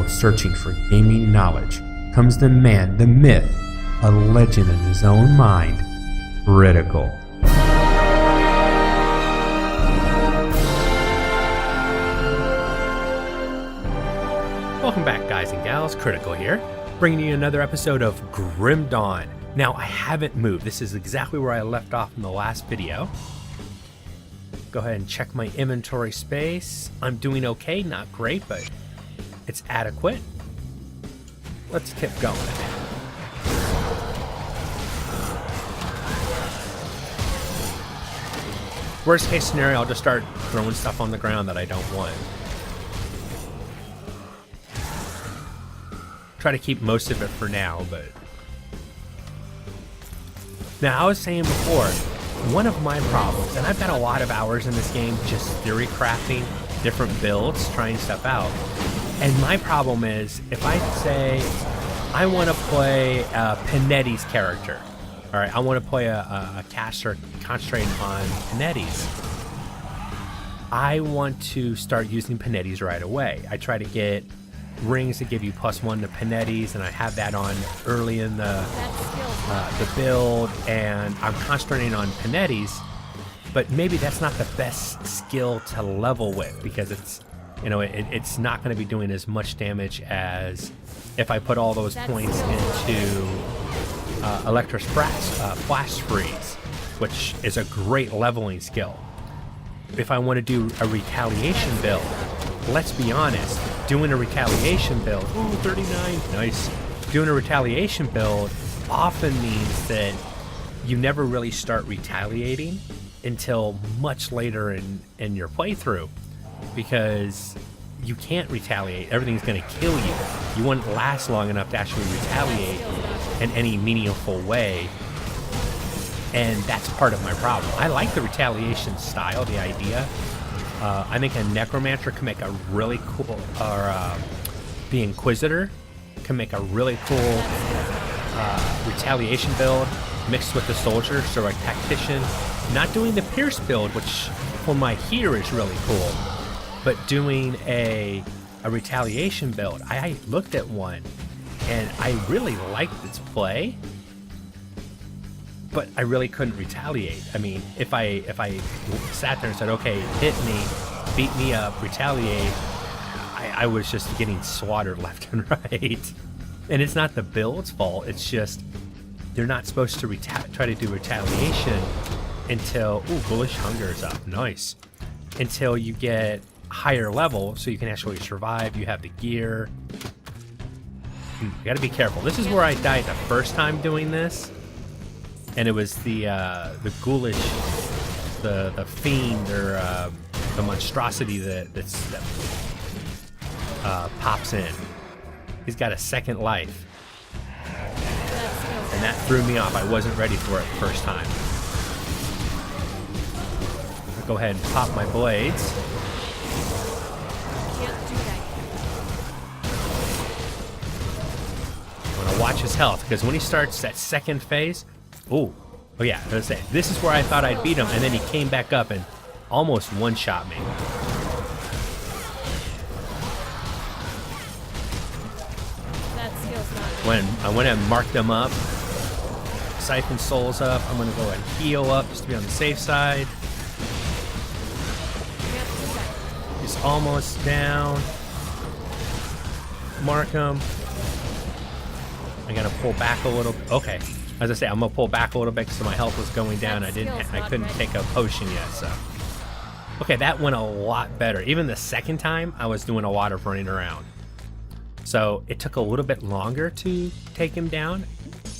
world searching for gaming knowledge comes the man, the myth, a legend in his own mind, Critical. Welcome back, guys and gals. Critical here, bringing you another episode of Grim Dawn. Now, I haven't moved. This is exactly where I left off in the last video. Go ahead and check my inventory space. I'm doing okay, not great, but it's adequate. Let's keep going. Worst case scenario, I'll just start throwing stuff on the ground that I don't want. Try to keep most of it for now, but... Now, I was saying before, one of my problems, and I've got a lot of hours in this game just theory crafting, different builds, trying stuff out. And my problem is, if I say I want to play Panetti's character, all right, I want to play a caster concentrating on Panetti's. I want to start using Panetti's right away. I try to get rings that give you +1 to Panetti's, and I have that on early in the build, and I'm concentrating on Panetti's, but maybe that's not the best skill to level with, because it's, you know, it's not going to be doing as much damage as if I put all those points into Electro's Flash Freeze, which is a great leveling skill. If I want to do a retaliation build, let's be honest, doing a retaliation build, ooh, 39, nice. Doing a retaliation build often means that you never really start retaliating until much later in your playthrough, because you can't retaliate. Everything's going to kill you. You wouldn't last long enough to actually retaliate in any meaningful way, and that's part of my problem. I like the retaliation style, the idea. I think a Necromancer can make a really cool, or the Inquisitor can make a really cool retaliation build mixed with the Soldier, so a Tactician. Not doing the Pierce build, which for my here is really cool, but doing a retaliation build. I looked at one, and I really liked its play, but I really couldn't retaliate. I mean, if I sat there and said, okay, hit me, beat me up, retaliate, I was just getting slaughtered left and right. And it's not the build's fault, it's just they're not supposed to try to do retaliation until, ooh, Ghoulish Hunger is up, nice. Until you get higher level, so you can actually survive, you have the gear. You gotta be careful. This is where I died the first time doing this. And it was the ghoulish, the fiend, or the monstrosity that pops in. He's got a second life, and that threw me off. I wasn't ready for it the first time. I'll go ahead and pop my blades. I'm gonna watch his health, because when he starts that second phase. Oh yeah, I was saying, this is where I thought I'd beat him, and then he came back up and almost one-shot me. When I went and marked them up, Siphon Souls up, I'm going to go ahead and heal up just to be on the safe side. He's almost down. Mark him. I got to pull back a little. Okay. As I say, I'm gonna pull back a little bit because my health was going down. I couldn't take a potion yet, so. Okay, that went a lot better. Even the second time, I was doing a lot of running around. So it took a little bit longer to take him down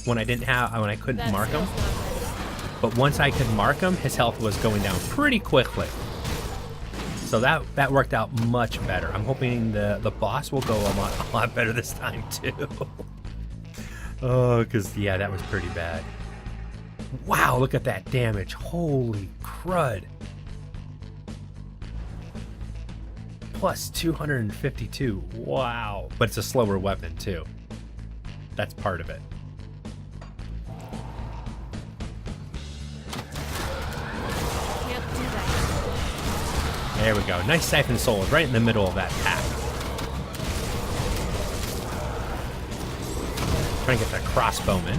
when I couldn't mark him. But once I could mark him, his health was going down pretty quickly. So that worked out much better. I'm hoping the boss will go a lot better this time too. Oh, because, yeah, that was pretty bad. Wow, look at that damage. Holy crud. Plus 252. Wow. But it's a slower weapon, too. That's part of it. There we go. Nice Siphon Souls right in the middle of that pack. Trying to get that crossbowman.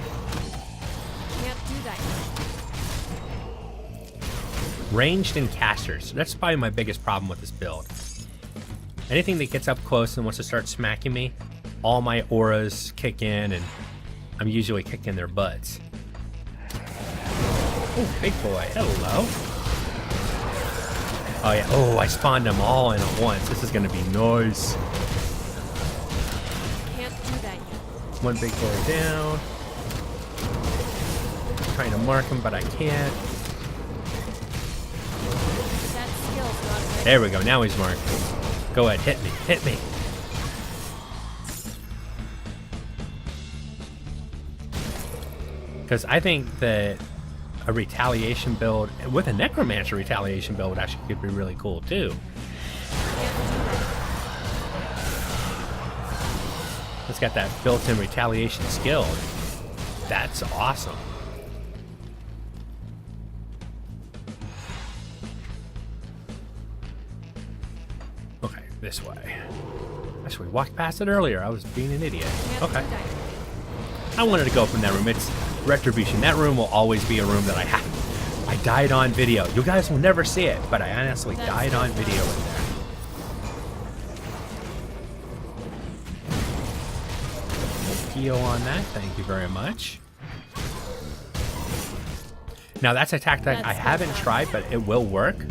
Can't do that. Ranged and casters. That's probably my biggest problem with this build. Anything that gets up close and wants to start smacking me, all my auras kick in, and I'm usually kicking their butts. Oh, big boy. Hello. Oh, yeah. Oh, I spawned them all in at once. This is going to be nice. Can't do that yet. One big boy down. Trying to mark him, but I can't. That skill's not ready. There we go. Now he's marked. Go ahead. Hit me. Hit me. Because I think that a retaliation build with a necromancer retaliation build actually could be really cool too. It's got that built-in retaliation skill. That's awesome. Okay, this way. Actually, we walked past it earlier. I was being an idiot. Okay. I wanted to go from that room. It's Retribution. That room will always be a room that I died on video. You guys will never see it, but I honestly died on video in there. Heal on that. Thank you very much. Now that's a tactic I haven't tried, but it will work.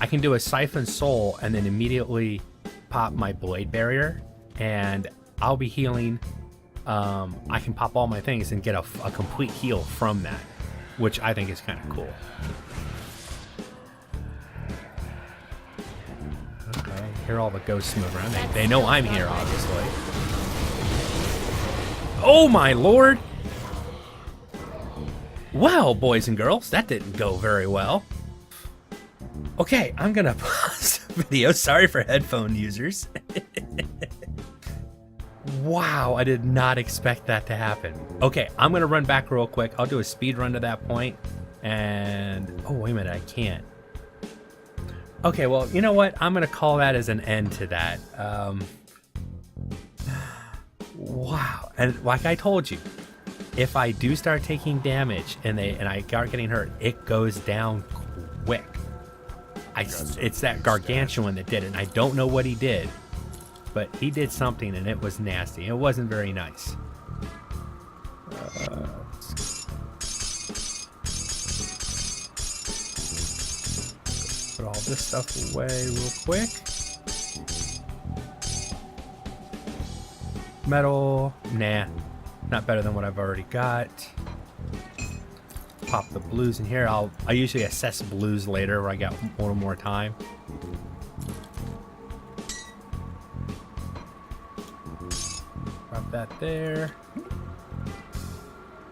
I can do a Siphon Soul and then immediately pop my Blade Barrier, and I'll be healing. I can pop all my things and get a complete heal from that, which I think is kind of cool. Okay, hear all the ghosts move around. They know I'm here, obviously. Oh my lord! Well, boys and girls, that didn't go very well. Okay, I'm gonna pause the video. Sorry for headphone users. Wow, I did not expect that to happen. Okay, I'm gonna run back real quick. I'll do a speed run to that point, and oh wait a minute, I can't. Okay, well, you know what? I'm gonna call that as an end to that. Wow, and like I told you, if I do start taking damage and I start getting hurt, it goes down quick. It's that gargantuan that did it, and I don't know what he did. But he did something, and it was nasty. It wasn't very nice. Put all this stuff away real quick. Metal. Nah. Not better than what I've already got. Pop the blues in here. I usually assess blues later where I got a little more time. That there.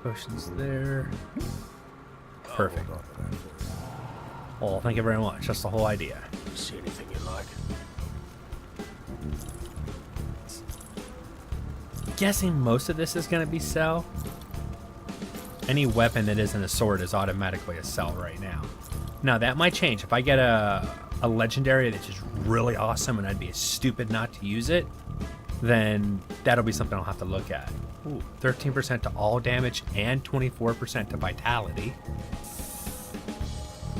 Potions there. Perfect. Oh, thank you very much. That's the whole idea. See anything you like? Guessing most of this is going to be sell. Any weapon that isn't a sword is automatically a sell right now. Now that might change. If I get a legendary that's just really awesome and I'd be stupid not to use it, then that'll be something I'll have to look at. Ooh, 13% to all damage and 24% to vitality.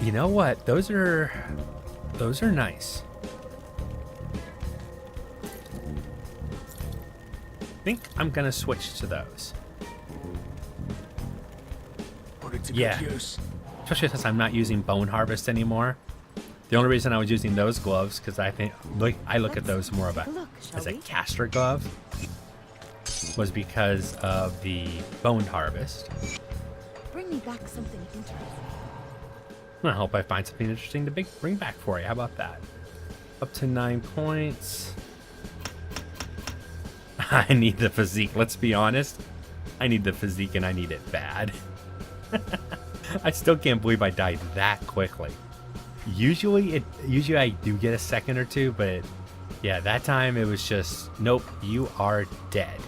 You know what? Those are nice. I think I'm gonna switch to those. Put it to Yeah. good use. Especially since I'm not using Bone Harvest anymore. The only reason I was using those gloves because I look at those more of as a caster glove was because of the Bone Harvest. Bring me back something interesting. I hope I find something interesting to bring back for you. How about that? Up to 9 points. I need the physique. Let's be honest. I need the physique and I need it bad. I still can't believe I died that quickly. Usually I do get a second or two, but yeah, that time it was just, nope, you are dead.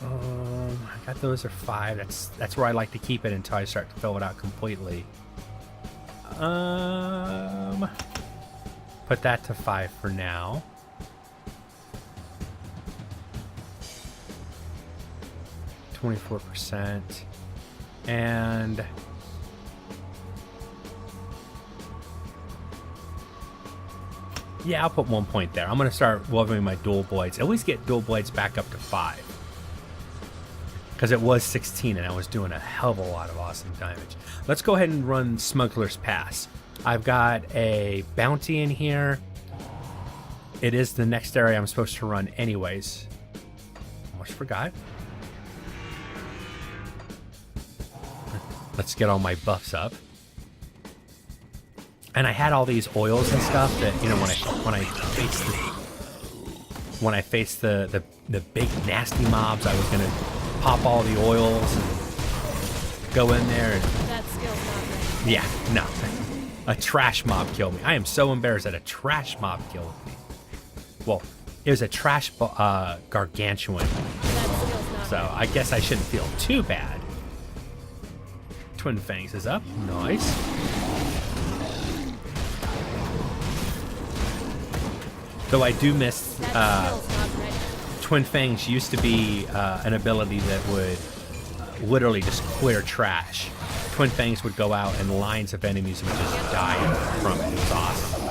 I got those are 5. That's where I like to keep it until I start to fill it out completely. Put that to 5 for now. 24%. And yeah, I'll put 1 point there. I'm going to start leveling my dual blades. At least get dual blades back up to 5. Because it was 16 and I was doing a hell of a lot of awesome damage. Let's go ahead and run Smuggler's Pass. I've got a bounty in here. It is the next area I'm supposed to run anyways. Almost forgot. Let's get all my buffs up. And I had all these oils and stuff that, you know, when I faced the big nasty mobs, I was gonna pop all the oils and go in there and That skill's not ready. yeah, no. A trash mob killed me. I am so embarrassed that a trash mob killed me. Well, it was a trash gargantuan. That skill's not So ready. I guess I shouldn't feel too bad. Twin Fangs is up. Nice. Though I do miss That skill's not ready. Twin Fangs used to be an ability that would literally just clear trash. Twin Fangs would go out and lines of enemies would just die from it. It was awesome.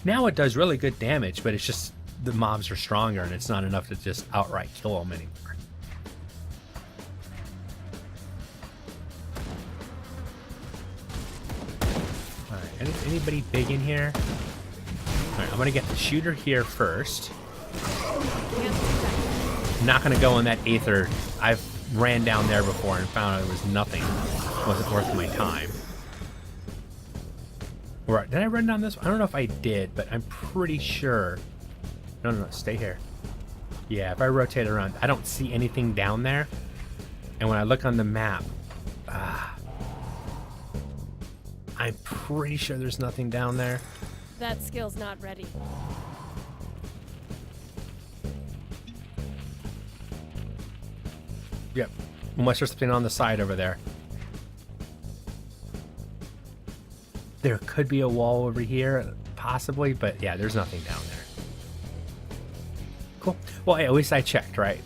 Now it does really good damage, but it's just the mobs are stronger and it's not enough to just outright kill them anymore. Alright, anybody big in here? Alright, I'm gonna get the shooter here first. Can't do that. I'm not gonna go in that Aether. I've ran down there before and found out there was nothing. Wasn't worth my time. Or did I run down this one? I don't know if I did, but I'm pretty sure. No, stay here. Yeah, if I rotate around, I don't see anything down there. And when I look on the map, I'm pretty sure there's nothing down there. That skill's not ready. Yep. Unless there's something on the side over there. There could be a wall over here, possibly, but yeah, there's nothing down there. Cool. Well, hey, at least I checked, right?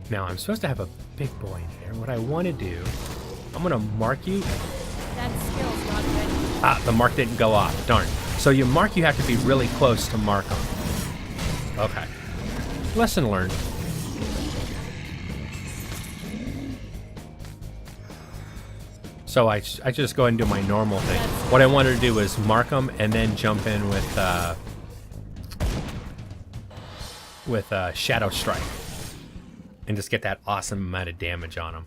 Now, I'm supposed to have a big boy in here. What I want to do, I'm going to mark you. That skill's not ready. Ah, the mark didn't go off. Darn. So you mark, you have to be really close to mark them. Okay. Lesson learned. So I just go ahead and do my normal thing. What I wanted to do was mark them and then jump in with Shadow Strike. And just get that awesome amount of damage on them.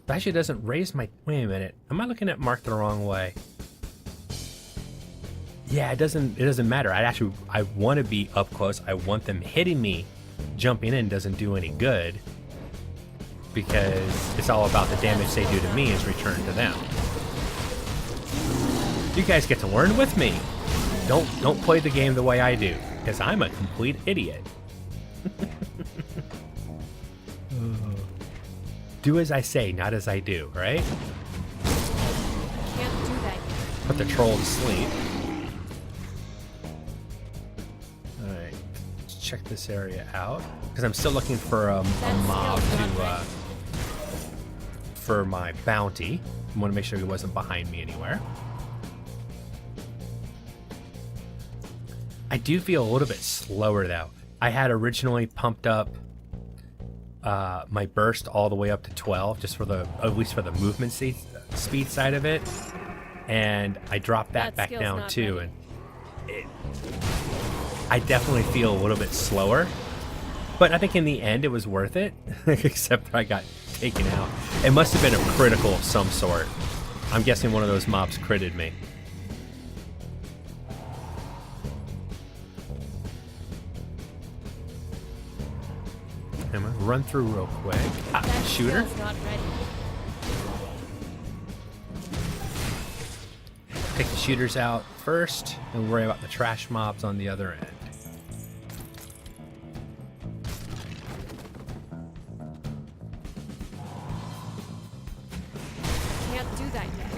That actually doesn't raise my... Wait a minute. Am I looking at mark the wrong way? Yeah, it doesn't matter. I want to be up close. I want them hitting me. Jumping in doesn't do any good. Because it's all about the damage they do to me is returned to them. You guys get to learn with me. Don't play the game the way I do. Because I'm a complete idiot. Do as I say, not as I do, right? Can't do that yet. Put the troll to sleep. Alright, let's check this area out. Because I'm still looking for a mob to, for my bounty. I want to make sure he wasn't behind me anywhere. I do feel a little bit slower though. I had originally pumped up my burst all the way up to 12, just for at least for the movement speed side of it, and I dropped that back down too, and I definitely feel a little bit slower. But I think in the end it was worth it, except I got taken out. It must have been a critical of some sort. I'm guessing one of those mobs critted me. I'm gonna run through real quick. That Shooter. skill's not ready. Take the shooters out first, and worry about the trash mobs on the other end. Can't do that yet.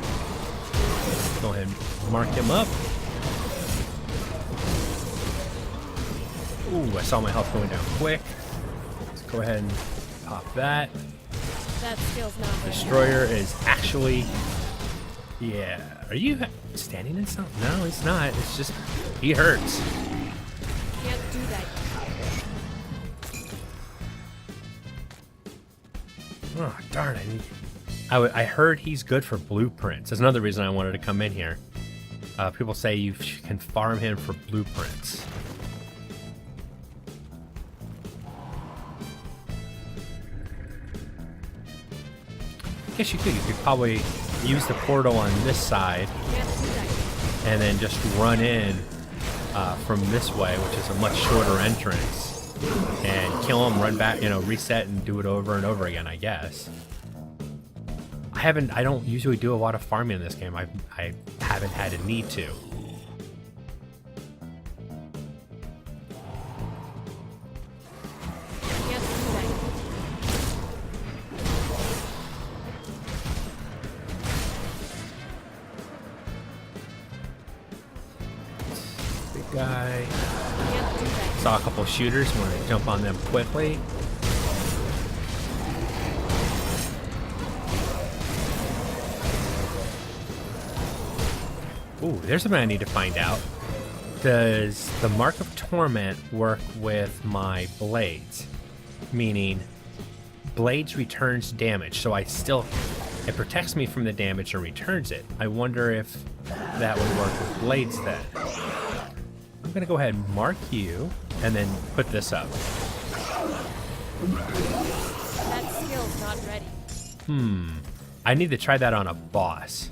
go ahead and mark him up. Ooh, I saw my health going down quick. Let's go ahead and pop that. That skill's not ready. Destroyer is actually... Yeah. Are you standing in something? No, he's not. It's just... He hurts. Can't do that. Oh, darn it. I heard he's good for blueprints. That's another reason I wanted to come in here. People say you can farm him for blueprints. I guess you could. You could probably use the portal on this side Can't do that. and then just run in from this way, which is a much shorter entrance, and kill him, run back, reset and do it over and over again, I guess. I don't usually do a lot of farming in this game. I haven't had a need to. Can't do that. Big guy. Can't do that. Saw a couple shooters. Want to jump on them quickly. Ooh, there's something I need to find out. Does the Mark of Torment work with my blades? Meaning, blades returns damage, so it protects me from the damage and returns it. I wonder if that would work with blades then. I'm gonna go ahead and mark you, and then put this up. That skill's not ready. I need to try that on a boss.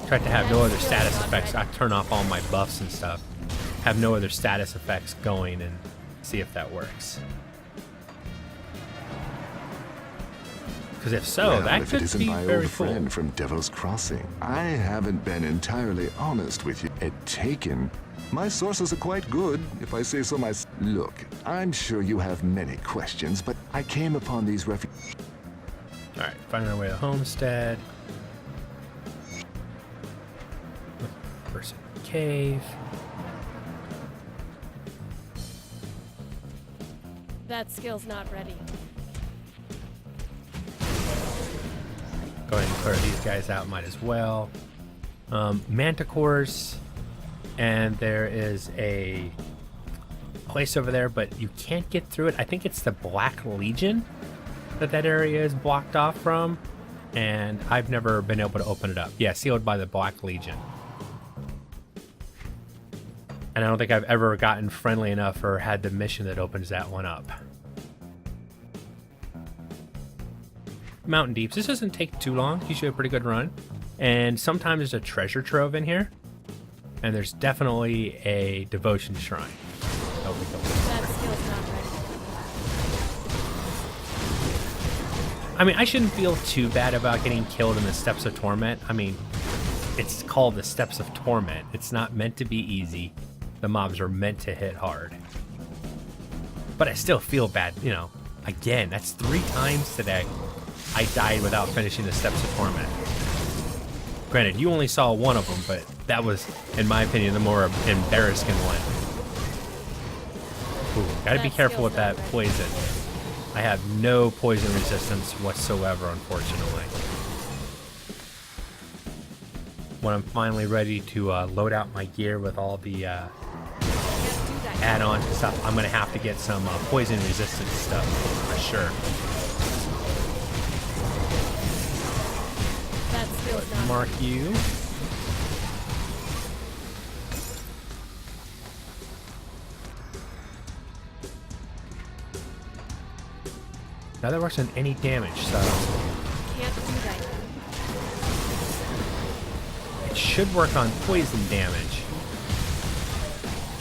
Try to have no other status effects. I turn off all my buffs and stuff. Have no other status effects going and see if that works. Because if so, Well, that if it could isn't be my very old cool. friend from Devil's Crossing. I haven't been entirely honest with you. At Taken, my sources are quite good, if I say so myself. Look, I'm sure you have many questions, but I came upon these refugees. All right, finding our way to Homestead. Person cave. That skill's not ready. Go ahead and clear these guys out, might as well. Manticores, and there is a place over there, but you can't get through it. I think it's the Black Legion that area is blocked off from, and I've never been able to open it up. Yeah, sealed by the Black Legion. And I don't think I've ever gotten friendly enough or had the mission that opens that one up. Mountain Deeps. This doesn't take too long. Usually a pretty good run. And sometimes there's a treasure trove in here. And there's definitely a devotion shrine. Oh, we go. That skill's not ready. I mean, I shouldn't feel too bad about getting killed in the Steps of Torment. I mean, it's called the Steps of Torment. It's not meant to be easy. The mobs are meant to hit hard. But I still feel bad, Again, that's 3 times today I died without finishing the Steps of Torment. Granted, you only saw one of them, but that was, in my opinion, the more embarrassing one. Ooh, gotta be careful with that poison. I have no poison resistance whatsoever, unfortunately. When I'm finally ready to load out my gear with all the add-ons and stuff, I'm gonna have to get some poison resistant stuff for sure. That skill's not Mark you. Now that works on any damage, so Can't do that. it should work on poison damage.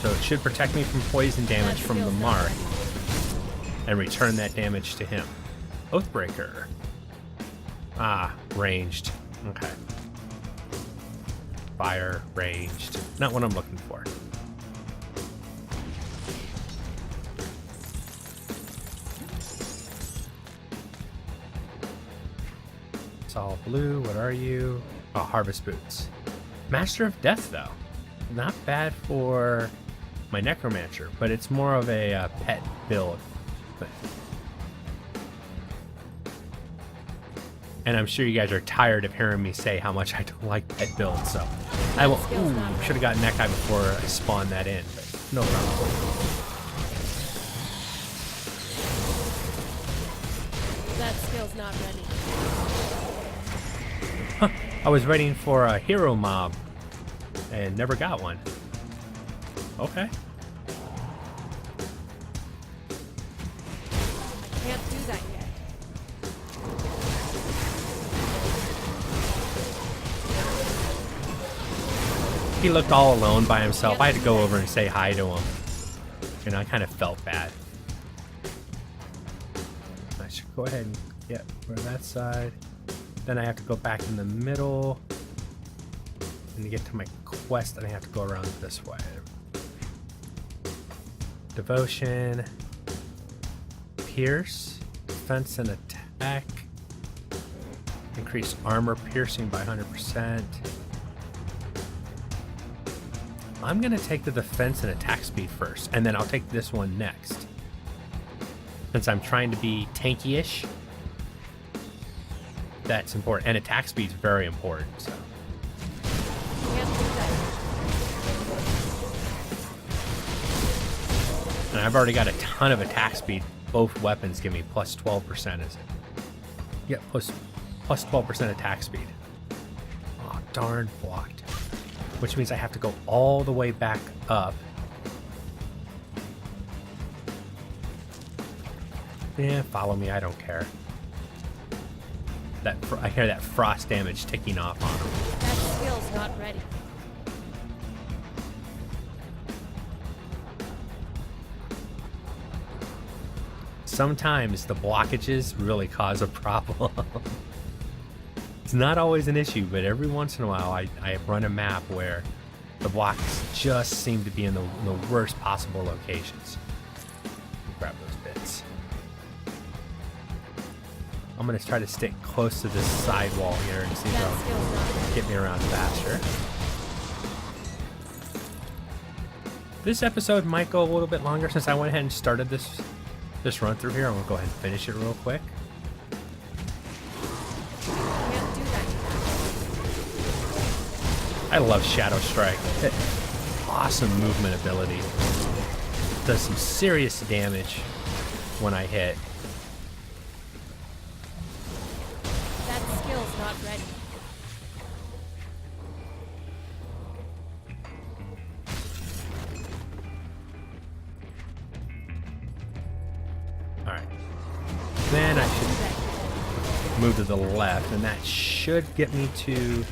So it should protect me from poison damage That from the skill's not mark ready. and return that damage to him. Oathbreaker. Ah, ranged. Okay. Fire, ranged. Not what I'm looking for. It's all blue. What are you? Oh, Harvest Boots. Master of Death, though. Not bad for my Necromancer, but it's more of a pet build. But... And I'm sure you guys are tired of hearing me say how much I don't like pet builds, so I will. Ooh, should have gotten that guy before I spawned that in, but no problem. That skill's not ready. Huh. I was waiting for a hero mob and never got one. Okay. I can't do that yet. He looked all alone by himself. I had to go over and say hi to him. And I kind of felt bad. I should go ahead and get for that side. Then I have to go back in the middle. And to get to my quest, then I have to go around this way. Devotion. Pierce. Defense and attack. Increase armor piercing by 100%. I'm going to take the defense and attack speed first, and then I'll take this one next. Since I'm trying to be tanky-ish, that's important. And attack speed's very important, so. Can't do that. And I've already got a ton of attack speed. Both weapons give me plus 12%, is it? Yeah, plus 12% attack speed. Oh, darn, blocked. Which means I have to go all the way back up. Yeah, follow me, I don't care. I hear that frost damage ticking off on him. That skill's not ready. Sometimes the blockages really cause a problem. It's not always an issue, but every once in a while I run a map where the blocks just seem to be in the worst possible locations. Grab those bits. I'm going to try to stick close to this side wall here and see if That skill's not it'll ready. get me around faster. This episode might go a little bit longer since I went ahead and started this run through here. I'm going to go ahead and finish it real quick. Can't do that. I love Shadow Strike. Awesome movement ability. Does some serious damage when I hit. That skill's not ready. Alright. Then I should move to the left, and that should get me to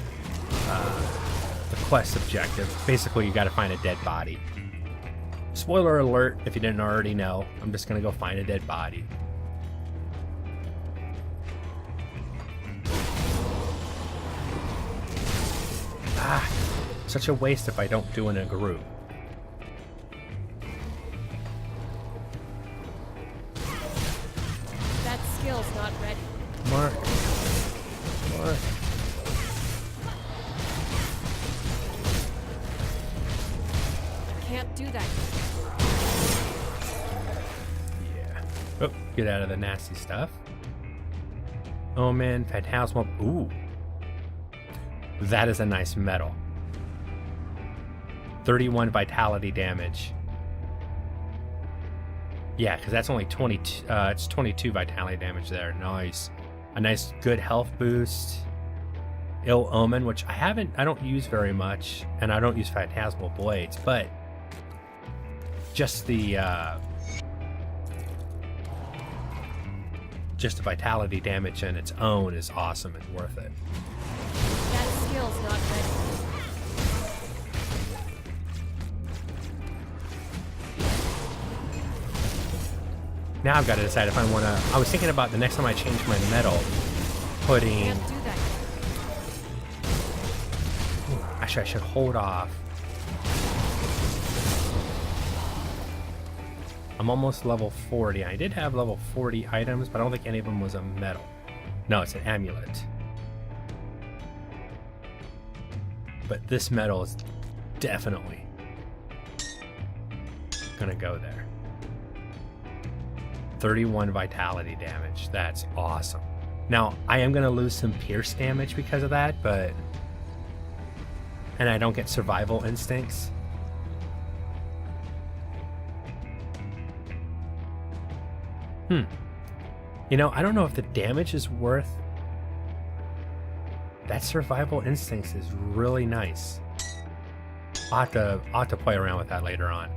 the quest objective. Basically, you gotta find a dead body. Spoiler alert, if you didn't already know, I'm just gonna go find a dead body. Ah, such a waste if I don't do it in a group. That skill's not ready. Mark. Mark. I can't do that. Yeah. Oh, get out of the nasty stuff. Omen, Phantasmal. Ooh. That is a nice metal. 31 vitality damage. Yeah, because that's only 22. It's 22 vitality damage there. Nice. A nice good health boost. Ill Omen, which I don't use very much, and I don't use Phantasmal Blades, but just the vitality damage on its own is awesome and worth it. That skill's not ready. Now I've got to decide if I want to. I was thinking about the next time I change my metal, putting. Can't do that. Actually, I should hold off. I'm almost level 40. I did have level 40 items, but I don't think any of them was a metal. No, it's an amulet. but this metal is definitely gonna go there. 31 vitality damage. That's awesome. Now, I am gonna lose some pierce damage because of that, but... And I don't get survival instincts. You know, I don't know if the damage is worth... That survival instincts is really nice. I'll have to play around with that later on.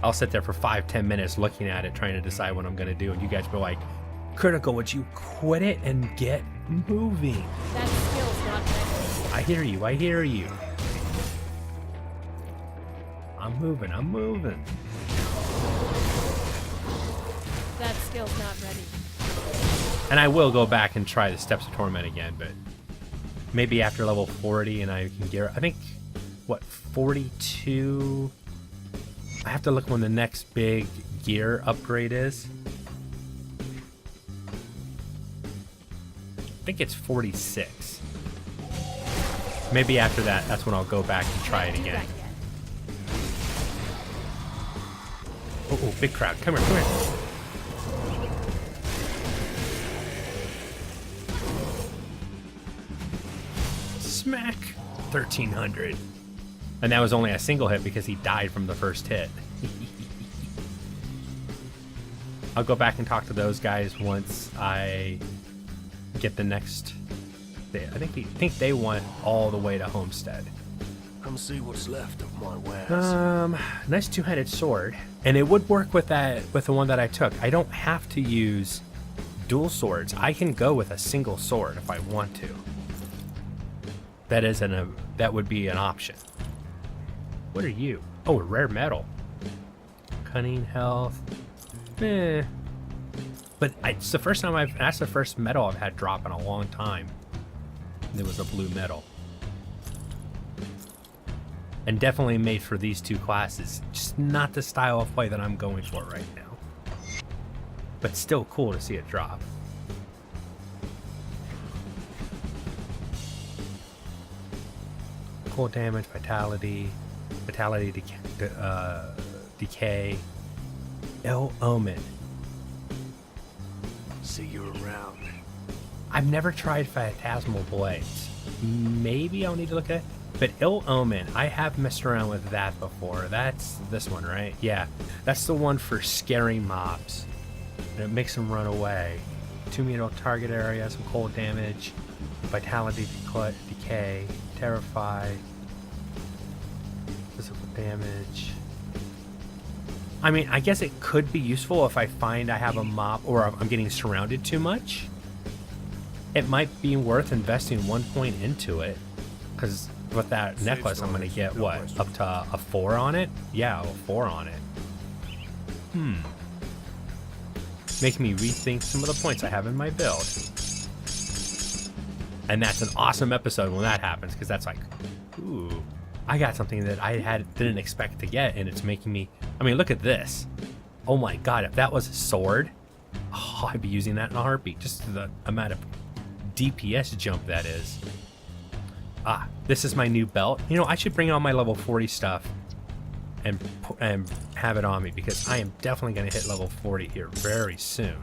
I'll sit there for 5-10 minutes looking at it, trying to decide what I'm going to do, and you guys be like, Critical, would you quit it and get moving? That skill's not ready. I hear you, I hear you. I'm moving, I'm moving. That skill's not ready. And I will go back and try the Steps of Torment again, but maybe after level 40 and I can get, I think, what, 42? I have to look when the next big gear upgrade is. I think it's 46. Maybe after that, that's when I'll go back and try it again. Oh, big crowd. Come here, come here. Smack. 1300. And that was only a single hit because he died from the first hit. I'll go back and talk to those guys once I get the next... I think they went all the way to Homestead. Come see what's left of my wares. Nice two-handed sword. And it would work with the one that I took. I don't have to use dual swords. I can go with a single sword if I want to. That would be an option. What are you? Oh, a rare metal. Cunning, health. But it's the first time that's the first metal I've had drop in a long time. It was a blue metal. And definitely made for these two classes. Just not the style of play that I'm going for right now. But still cool to see it drop. Cold damage, vitality decay, ill omen. See you around. I've never tried Phantasmal Blades. Maybe I'll need to look at it. But Ill Omen, I have messed around with that before. That's this one, right? Yeah, that's the one for scaring mobs. And it makes them run away. 2 meter target area, some cold damage, vitality decay, terrify, physical damage. I mean, I guess it could be useful if I find I have a mob or I'm getting surrounded too much. It might be worth investing 1 point into it, because with that necklace I'm going to get, what, up to a 4 on it? Yeah, a 4 on it. Making me rethink some of the points I have in my build. And that's an awesome episode when that happens, because that's like, ooh, I got something that I didn't expect to get, and it's making me, I mean, look at this. Oh my god, if that was a sword, oh, I'd be using that in a heartbeat. Just the amount of DPS jump that is. Ah, this is my new belt. You know, I should bring on my level 40 stuff and have it on me, because I am definitely going to hit level 40 here very soon.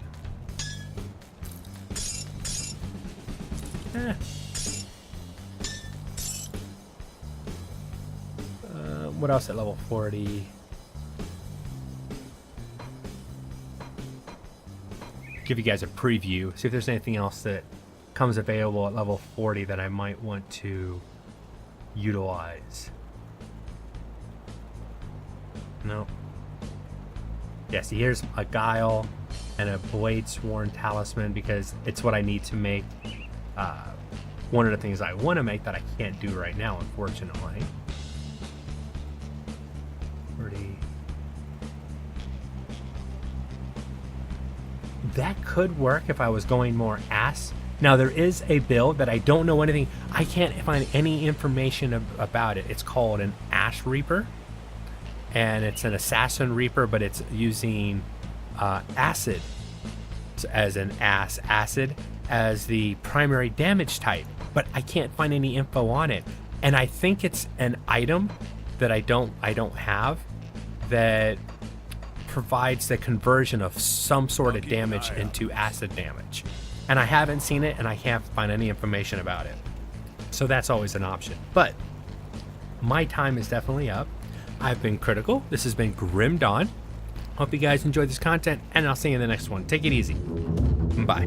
What else at level 40? Give you guys a preview, see if there's anything else that comes available at level 40 that I might want to utilize. No. Yeah, see, here's a Guile and a Blade Sworn Talisman, because it's what I need to make one of the things I want to make that I can't do right now, unfortunately. 30. That could work if I was going more ass. Now, there is a build that I don't know anything. I can't find any information about it. It's called an Ash Reaper. And it's an Assassin Reaper, but it's using acid as an acid as the primary damage type. But I can't find any info on it. And I think it's an item that I don't have that provides the conversion of some sort of damage into acid damage. And I haven't seen it, and I can't find any information about it. So that's always an option. But my time is definitely up. I've been critical. This has been Grim Dawn. Hope you guys enjoyed this content, and I'll see you in the next one. Take it easy. Bye.